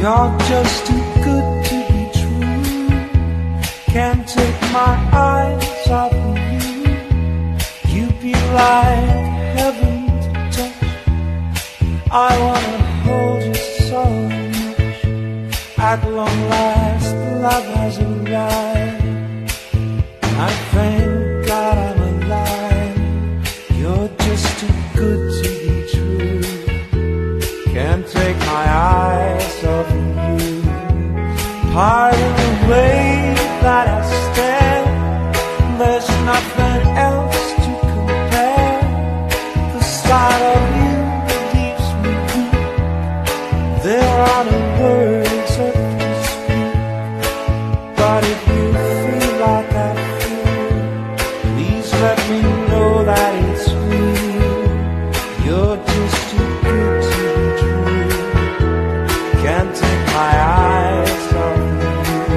You're just too good to be true. Can't take my eyes off of you. You be like heaven to touch. I wanna hold you so much. At long last, love has arrived. I thank God I'm alive. You're just too good to be true. Can't take my eyes off of you. Pardon the way that I stare. There's nothing else to compare. The sight of you leaves me weak. There are no words that can speak. But if you feel like I feel, please let me know that it's real. You're just too good to be true. Can't take my eyes off of you.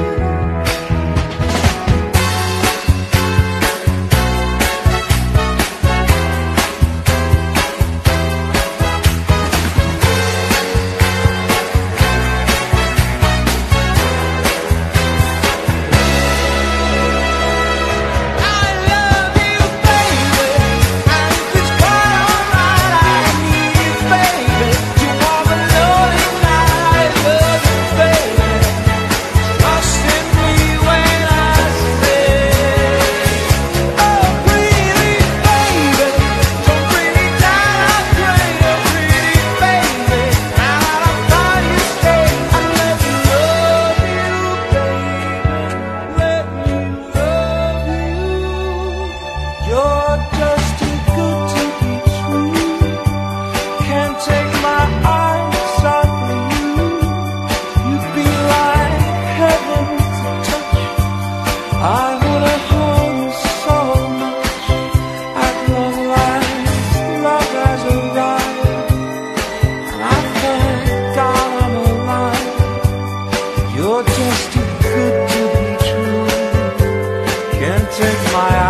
You're just too good to be true. Can't take my eyes off of you. You'd be like heaven to touch. I wanna hold you so much. At long last, love has arrived. And I thank God I'm alive. You're just too good to be true. Can't take my eyes